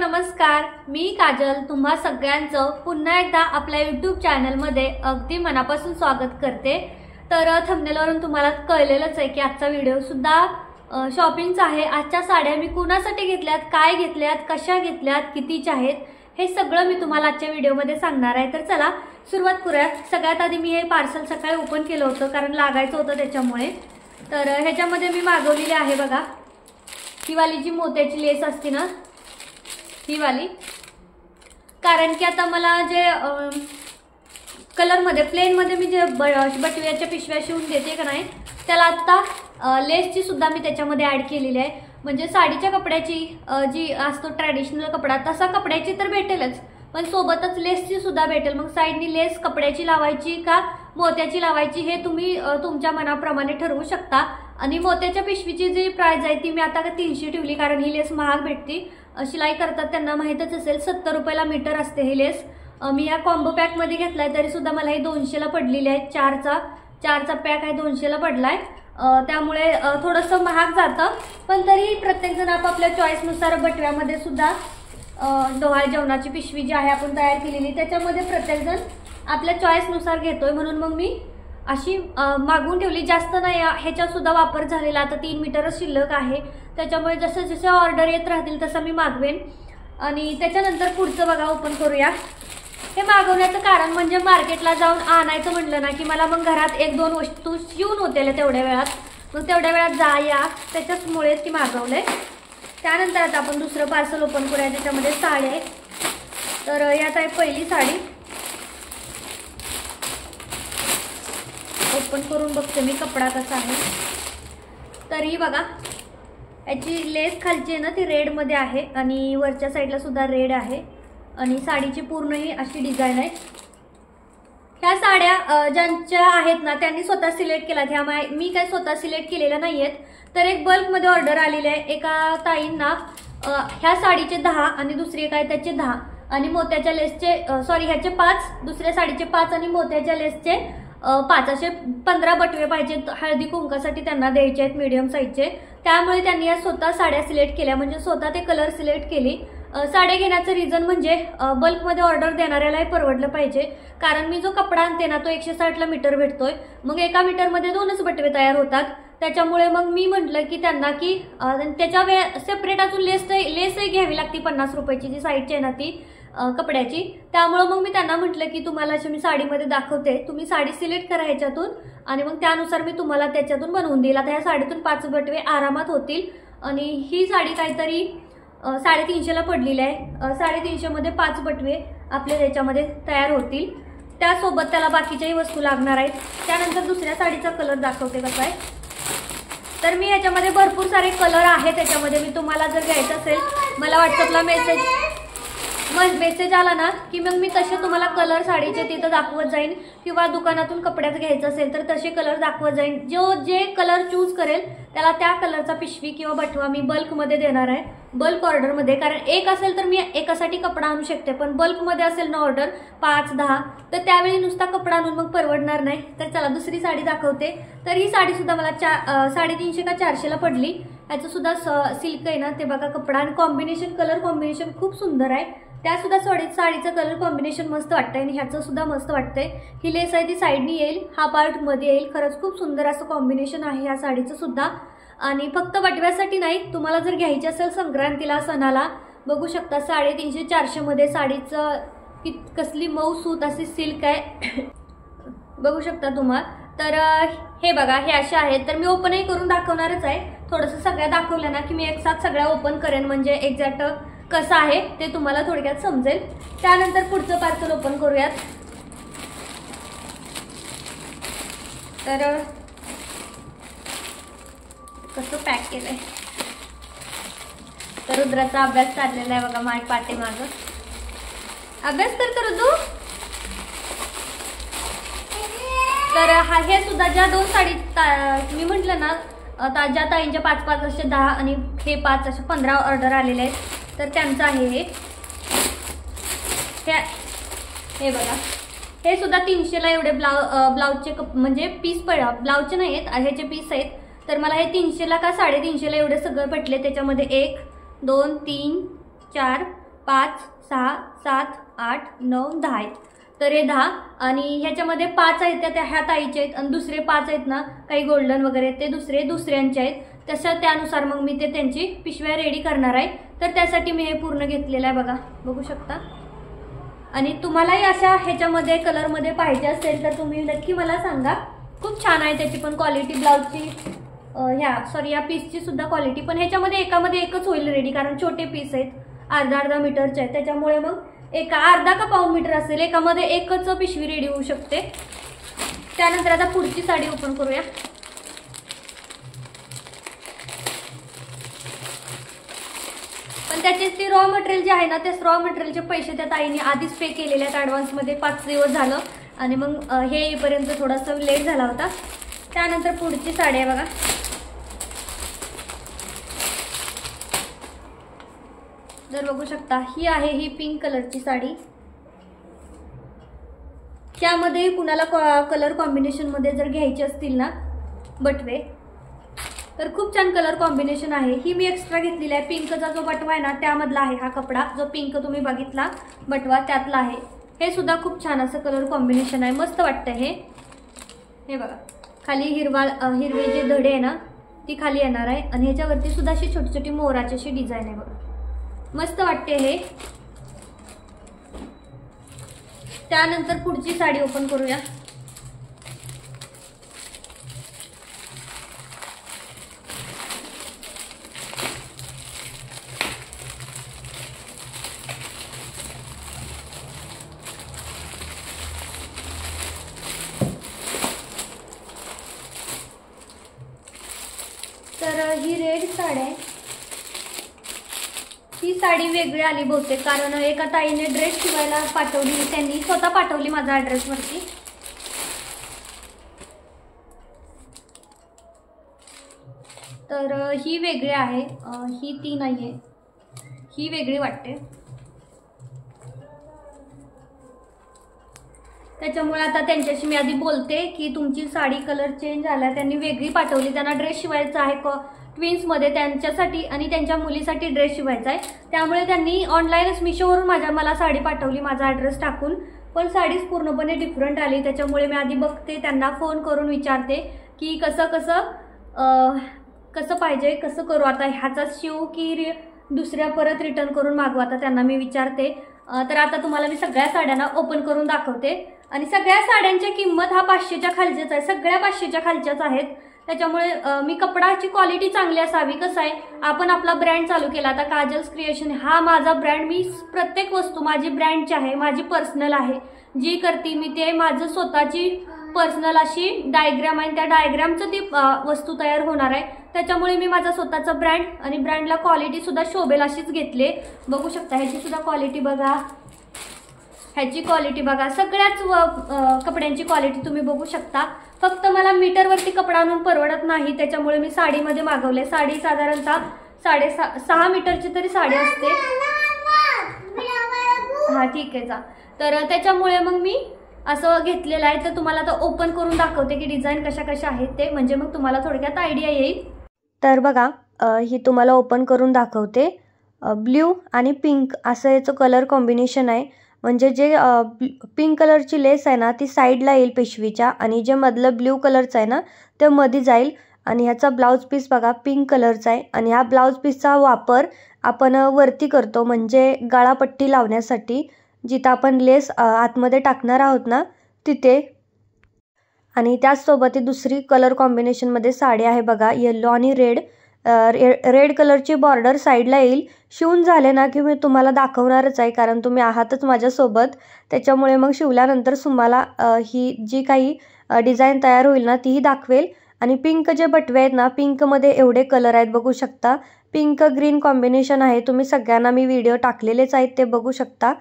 नमस्कार, मी काजल तुम्हा सगळ्यांचं पुन्हा एकदा आपल्या YouTube चॅनलमध्ये अगदी मनापासून स्वागत करते। तर थंबनेलवरून तुम्हाला कळलेलंच आहे की आजचा व्हिडिओ सुद्धा शॉपिंगचा आहे। आजच्या साड्या मी कुणासाठी घेतल्यात, काय घेतल्यात, कशा घेतल्यात, कितीच्या आहेत हे सगळं मी तुम्हाला आजच्या व्हिडिओमध्ये सांगणार आहे। तर चला सुरुवात करूया। सगळ्यात आधी मी हे पार्सल सकाळी ओपन केलं होतं कारण लागायचं होतं त्याच्यामुळे। तर ह्याच्यामध्ये मी मागवलेली आहे बघा, ही वाली जी मोत्याची लेस असते ना ही वाली, कारण की आता मला जे कलर मध्ये प्लेन मध्ये मी जे बटव्याच्या पिशव्या शिवून देते का नाही त्याला आता लेसची सुद्धा मी त्याच्यामध्ये ऍड केलेली आहे। म्हणजे साडीच्या कपड्याची जी असतो ट्रॅडिशनल कपडा तसा कपड्याची तर भेटेलच, पण सोबतच लेसची सुद्धा भेटेल। मग साइडनी लेस कपड्याची लावायची का मोत्याची लावायची हे तुम्ही तुमच्या मनाप्रमाणे ठरवू शकता। आणि मोत्याच्या पिशवीची जी प्राइस आहे ती मी आता 300 ठेवली कारण ही लेस महाग भेटती। शिलाई करतात त्यांना माहितच असेल, 70 रुपयाला मीटर असते ही लेस। मी या कॉम्बो पॅक मध्ये घेतलाय तरी सुद्धा मला हे 200 ला पडलेली आहे। चारचा पॅक आहे 200 ला पडलाय, त्यामुळे थोडंसं महाग जातं, पण तरी प्रत्येक जण आपापल्या चॉईस नुसार बटव्यामध्ये सुद्धा डोहाळ जेवणाची पिशवी जी आहे आपण तयार केलेली त्याच्यामध्ये प्रत्येक जण आपल्या चॉईस नुसार घेतोय, म्हणून मग मी अशी मागवून ठेवली। जास्त नाही, ह्याचा सुद्धा वापर झालेला आता 3 मीटरच शिल्लक आहे, त्याच्यामुळे जसं जसं ऑर्डर येत राहतील तसं मी मागवेन। आणि त्याच्यानंतर पुढचं बघा ओपन करूया। हे मागवण्याचं कारण म्हणजे मार्केटला जाऊन आणायचं म्हटलं ना की मला मग घरात 1-2 वस्तू शिवून होतील तेवढ्या वेळात, मग तेवढ्या वेळात जा त्याच्यामुळे ती मागवलंय। त्यानंतर आता आपण दुसरं पार्सल ओपन करूया, त्याच्यामध्ये साड्या आहेत। तर यात आहे पहिली साडी, ओपन करून बघते मी कपडा कसा आहे। तर ही बघा, याची लेस खालची आहे ना ती रेड मध्ये आहे आणि वरच्या साईडला सुद्धा रेड आहे आणि साडीची पूर्ण ही अशी डिझाइन आहे। ह्या साड्या ज्यांच्या आहेत ना त्यांनी स्वतः सिलेक्ट केल्यात, ह्या मी काय स्वतः सिलेक्ट केलेल्या नाहीयेत। तर एक बल्क मध्ये ऑर्डर आलेली आहे एका ताईंना, ह्या साडीचे 10 आणि दुसरी काय त्याचे 10 आणि मोत्याच्या लेसचे ह्याचे 5, दुसऱ्या साडीचे 5 आणि मोत्याच्या लेसचे 5 असे 15 बटवे पाहिजेत हळदी कुंकासाठी त्यांना द्यायचे आहेत मीडियम साईजचे। त्यामुळे त्यांनी या स्वतः साड्या सिलेक्ट केल्या, म्हणजे स्वतः ते कलर सिलेक्ट केली। साड्या घेण्याचं रिझन म्हणजे बल्कमध्ये ऑर्डर देणाऱ्यालाही परवडलं पाहिजे, कारण मी जो कपडा आणते ना तो 160 ला मीटर भेटतोय, मग एका मीटरमध्ये 2च बटवे तयार होतात। त्याच्यामुळे मग मी म्हटलं की त्यांना की त्याच्या सेपरेट अजून लेसही घ्यावी लागते 50 रुपयाची, जी साईडची आहे ना ती कपड्याची। त्यामुळे मग मी त्यांना म्हटलं की तुम्हाला अशी मी साडीमध्ये दाखवते, तुम्ही साडी सिलेक्ट करा ह्याच्यातून आणि मग त्यानुसार मी तुम्हाला त्याच्यातून बनवून देईल। आता ह्या साडीतून 5 बटवे आरामात होतील आणि ही साडी काहीतरी 350 ला पडलेली आहे। 350 मध्ये 5 बटवे आपले त्याच्यामध्ये तयार होतील, त्यासोबत त्याला बाकीच्याही वस्तू लागणार आहेत। त्यानंतर दुसऱ्या साडीचा कलर दाखवते कसा आहे। तर मी ह्याच्यामध्ये भरपूर सारे कलर आहेत, त्याच्यामध्ये मी तुम्हाला जर घ्यायचं असेल मला व्हॉट्सअपला मेसेज आला ना की मग मी तसे तुम्हाला कलर साडीचे तिथं दाखवत जाईन, किंवा दुकानातून कपड्याचं घ्यायचं असेल तर तसे कलर दाखवत जाईन। जे कलर चूज करेल त्याला त्या कलरचा पिशवी किंवा बटवा मी बल्कमध्ये देणार आहे, बल्क ऑर्डरमध्ये। कारण एक असेल तर मी एकासाठी कपडा आणू शकते, पण बल्कमध्ये असेल ना ऑर्डर 5-10 तर त्यावेळी नुसता कपडा आणून मग परवडणार नाही। तर चला दुसरी साडी दाखवते। तर ही साडी सुद्धा मला 350 का 400 ला पडली। याचं सुद्धा सिल्क आहे ना ते बघा कपडा आणि कॉम्बिनेशन, कलर कॉम्बिनेशन खूप सुंदर आहे। त्या सुद्धा साडीचं कलर कॉम्बिनेशन मस्त वाटतंय आणि ह्याचं सुद्धा मस्त वाटतंय। ही लेस आहे ती साईडनी येईल, हा पार्ट मध्ये येईल। खरंच खूप सुंदर असं कॉम्बिनेशन आहे ह्या साडीचं सुद्धा। आणि फक्त बटव्यासाठी नाही, तुम्हाला जर घ्यायची असेल संक्रांतीला सणाला बघू शकता 350-400 मध्ये साडीचं कसली मऊ सूत अशी सिल्क आहे बघू शकता तुम्हाला। तर हे बघा हे असे आहेत। तर मी ओपनही करून दाखवणारच आहे, थोडंसं सगळ्या दाखवल्या ना की मी एक साथ सगळ्या ओपन करेन, म्हणजे एक्झॅक्ट कसं आहे ते तुम्हाला थोडक्यात समजेल। त्यानंतर पुढचं पार्सल ओपन करूयात। तर कसं पॅक केलंय, तर रुद्राचा अभ्यास चाललेला आहे बघा माझ्या पाठीमागं। अभ्यास करतो रुद्रू। तर हे सुद्धा ज्या 2 साडी मी म्हटलं ना ज्या ताईंच्या 5-5 असे 10 आणि हे 5 असे 15 ऑर्डर आलेले आहेत, तर त्यांचं आहे हे बघा। हे सुद्धा 300 ला एवढे ब्लाउजचे म्हणजे पीस ब्लाउजचे नाही आहेत, ह्याचे पीस आहेत। तर मला हे 300 ला का 350 ला एवढे सगळं भेटले। त्याच्यामध्ये 1, 2, 3, 4, 5, 6, 7, 8, 9, 10 आहेत. तर हे 10 आणि ह्याच्यामध्ये 5 आहेत त्या ह्या ताईचे आहेत आणि दुसरे 5 आहेत ना काही गोल्डन वगैरे ते दुसऱ्यांचे आहेत. तसं त्यानुसार मग मी ते त्यांची पिशव्या रेडी करणार आहे. तर त्यासाठी मी हे पूर्ण घेतलेलं आहे बघा, बघू शकता. आणि तुम्हालाही अशा ह्याच्यामध्ये कलरमध्ये पाहिजे असेल तर तुम्ही नक्की मला सांगा. खूप छान आहे त्याची पण क्वालिटी, ब्लाउजची या पीसची सुद्धा क्वालिटी. पण ह्याच्यामध्ये एकामध्ये एकच होईल रेडी, कारण छोटे पीस आहेत, अर्धा मीटरचे आहेत. त्याच्यामुळे मग अर्धा का पाऊण मीटर असेल, एकामध्ये एकच पिशवी रेडी होऊ शकते. त्यानंतर आता पुढची साडी ओपन करूया. पण त्याचे ते रॉ मटेरियल जे आहे ना, ते रॉ मटेरियलचे पैसे त्या ताईने आधीच पे केलेले आहेत ॲडव्हान्समध्ये. 5 दिवस झालं आणि मग हे येईपर्यंत थोडासा लेट झाला होता. त्यानंतर पुढची साडी आहे बघा. जर बघू शकता ही पिंक कलरची साडी. त्यामध्ये कुणाला कलर कॉम्बिनेशनमध्ये जर घ्यायची असतील ना बटवे, तर खूप छान कलर कॉम्बिनेशन आहे. ही मी एक्स्ट्रा घेतलेली आहे. पिंकचा जो बटवा आहे ना त्यामधला आहे हा कपडा, जो पिंक तुम्ही बघितला बटवा त्यातला आहे. हे सुद्धा खूप छान असं कलर कॉम्बिनेशन आहे, मस्त वाटतं हे बघा. खाली हिरवे जे धडे आहे ना ती खाली येणार आहे आणि ह्याच्यावरती सुद्धा अशी छोटी छोटी मोराची अशी डिझाईन आहे बघा, मस्त वाटते हे. त्यानंतर पुढची साडी ओपन करूया. तर ही रेड साडी आहे. ही साडी वेगळी आली बहुतेक, कारण एका ताईने ड्रेस शिवायला पाठवली, त्यांनी स्वतः पाठवली माझ्या ॲड्रेसवरती. तर ही वेगळी आहे, ही ती नाही आहे, ही वेगळी वाटते. त्याच्यामुळे आता त्यांच्याशी मी आधी बोलते की तुमची साडी कलर चेंज झाला, त्यांनी वेगळी पाठवली. त्यांना ड्रेस शिवायचा आहे ट्विन्समध्ये, त्यांच्यासाठी आणि त्यांच्या मुलीसाठी ड्रेस शिवायचा आहे. त्यामुळे त्यांनी ऑनलाईनच मिशोवरून मला साडी पाठवली माझा ॲड्रेस टाकून. पण साडीच पूर्णपणे डिफरंट आली. त्याच्यामुळे मी आधी बघते, त्यांना फोन करून विचारते की कसं पाहिजे, कसं करू आता, ह्याचाच शिवू की दुसऱ्या परत रिटर्न करून मागवा. आता त्यांना मी विचारते. तर आता तुम्हाला मी सगळ्या साड्यांना ओपन करून दाखवते. आणि सगळ्या साड्यांची किंमत हा 500च्या खालच्याच आहे, सगळ्या 500च्या खालच्याच आहेत. त्याच्यामुळे मी कपडाची क्वालिटी चांगली असावी. कसं आहे, आपण आपला ब्रँड चालू केला, आता काजल्स क्रिएशन हा माझा ब्रँड. मी प्रत्येक वस्तू माझी ब्रँडची आहे, माझी पर्सनल आहे. जी करते मी ते माझं स्वतःची पर्सनल अशी डायग्राम आहे, त्या डायग्रामचं ती वस्तू तयार होणार आहे. त्याच्यामुळे मी माझा स्वतःचा ब्रँड आणि ब्रँडला क्वालिटी सुद्धा शोभेल अशीच घेतले. बघू शकता ह्याची सुद्धा क्वालिटी बघा, ह्याची क्वालिटी बघा, सगळ्याच कपड्यांची क्वालिटी तुम्ही बघू शकता. फक्त मला मीटरवरती कपडा आणून परवडत नाही, त्याच्यामुळे मी साडीमध्ये मागवले. साडी साधारणतः 6.5 मीटरची तरी साडी असते. हा ठीक आहे जा. तर त्याच्यामुळे मग मी असं घेतलेलं आहे. तर तुम्हाला आता ओपन करून दाखवते की डिझाईन कशा कशा आहेत ते, म्हणजे मग तुम्हाला थोडक्यात आयडिया येईल. तर बघा ही तुम्हाला ओपन करून दाखवते. ब्ल्यू आणि पिंक असं याचं कलर कॉम्बिनेशन आहे. म्हणजे जे पिंक कलरची लेस आहे ना ती साईडला येईल पिशवीच्या, आणि जे मधलं ब्ल्यू कलरचं आहे ना ते मध्ये जाईल. आणि ह्याचा ब्लाऊज पीस बघा पिंक कलरचा आहे. आणि ह्या ब्लाऊज पीसचा वापर आपण वरती करतो, म्हणजे गळापट्टी लावण्यासाठी, जिथं आपण लेस आतमध्ये टाकणार आहोत ना तिथे. आणि त्याचसोबत ही दुसरी कलर कॉम्बिनेशनमध्ये साडी आहे बघा, येलो आणि रेड. रेड कलरची बॉर्डर साईडला येईल. शिवून झाले ना की मी तुम्हाला दाखवणारच आहे, कारण तुम्ही आहातच माझ्यासोबत. त्याच्यामुळे मग शिवल्यानंतर तुम्हाला ही जी काही डिझाईन तयार होईल ना तीही दाखवेल. आणि पिंक जे बटवे आहेत ना, पिंकमध्ये एवढे कलर आहेत बघू शकता. पिंक ग्रीन कॉम्बिनेशन आहे. तुम्ही सगळ्यांना मी व्हिडिओ टाकलेलेच आहेत ते बघू शकता.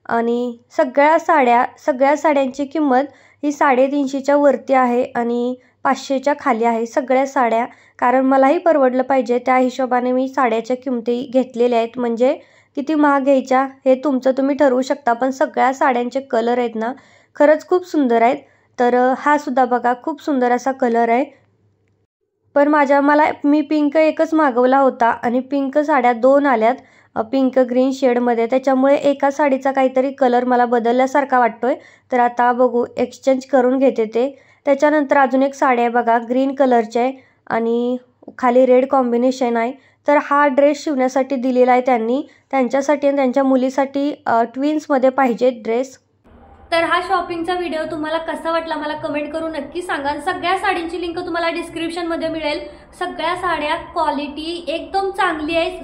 आणि सगळ्या साड्यांची किंमत ही 350च्या वरती आहे आणि 500च्या खाली आहे सगळ्या साड्या. कारण मलाही परवडलं पाहिजे त्या हिशोबाने मी साड्याच्या किमती घेतलेल्या आहेत. म्हणजे किती महाग घ्यायच्या हे तुमचं तुम्ही ठरवू शकता. पण सगळ्या साड्यांचे कलर आहेत ना खरंच खूप सुंदर आहेत. तर हा सुद्धा बघा खूप सुंदर असा कलर आहे. पण मी पिंक एकच मागवला होता आणि पिंक साड्या 2 आल्यात. पिंक ग्रीन शेडमध्ये, त्याच्यामुळे एका साडीचा काहीतरी कलर मला बदलल्यासारखा वाटतोय. तर आता बघू, एक्सचेंज करून घेते ते. त्याच्यानंतर अजून एक साडी आहे बघा, ग्रीन कलरची आहे आणि खाली रेड कॉम्बिनेशन आहे. तर हा ड्रेस शिवण्यासाठी दिलेला आहे त्यांनी, त्यांच्यासाठी आणि त्यांच्या मुलीसाठी ट्विन्समध्ये पाहिजे ड्रेस. तर हा शॉपिंगचा व्हिडिओ तुम्हाला कसा वाटला मला कमेंट करून नक्की सांगा. सगळ्या साडींची लिंक तुम्हाला डिस्क्रिप्शनमध्ये मिळेल. सगळ्या साड्या क्वालिटी एकदम चांगली आहे,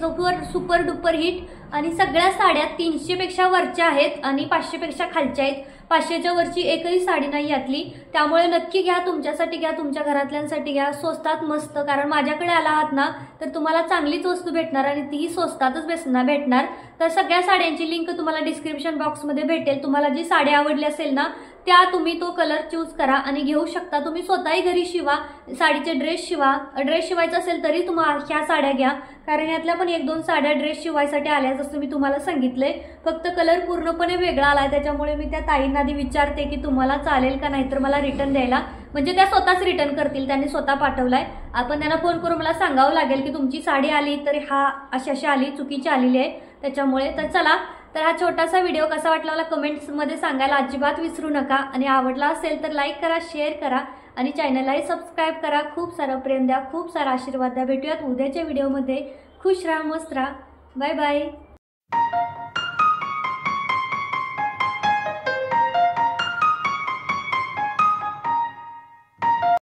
सुपर डुपर हिट. आणि सगळ्या साड्या 300 पेक्षा वरच्या आहेत आणि 500 पेक्षा खालच्या आहेत. 500च्या वरची एकही साडी नाही यातली. त्यामुळे नक्की घ्या, तुमच्यासाठी घ्या, तुमच्या घरातल्यांसाठी घ्या. स्वस्तात मस्त, कारण माझ्याकडे आला आहात ना तर तुम्हाला चांगलीच वस्तू भेटणार आणि तीही स्वस्तातच भेटणार. तर सगळ्या साड्यांची लिंक तुम्हाला डिस्क्रिप्शन बॉक्समध्ये भेटेल. तुम्हाला जी साडी आवडली असेल ना त्या तुम्ही तो कलर चूज करा आणि घेऊ शकता. तुम्ही स्वतःही घरी शिवा, साडीचे ड्रेस शिवा. ड्रेस शिवायचा असेल तरी तुम्हाला ह्या साड्या घ्या, कारण यातल्या पण 1-2 साड्या ड्रेस शिवायसाठी आल्या जसं मी तुम्हाला सांगितलंय. फक्त कलर पूर्णपणे वेगळा आलाय, त्याच्यामुळे मी त्या ताईंना आधी विचारते की तुम्हाला चालेल का, नाहीतर मला रिटर्न द्यायला. म्हणजे त्या स्वतःच रिटर्न करतील, त्यांनी स्वतः पाठवलाय. आपण त्यांना फोन करून मला सांगावं लागेल की तुमची साडी आली तर हा अशी आली, चुकीची आलेली आहे त्याच्यामुळे. तर चला, तर हा छोटासा व्हिडिओ कसा वाटला मला कमेंट्समध्ये सांगायला अजिबात विसरू नका. आणि आवडला असेल तर लाईक करा, शेअर करा आणि चॅनललाही सबस्क्राईब करा. खूप सारं प्रेम द्या, खूप सारा आशीर्वाद द्या. भेटूयात उद्याच्या व्हिडिओमध्ये. खुश राहा, मस्त राहा. Bye bye.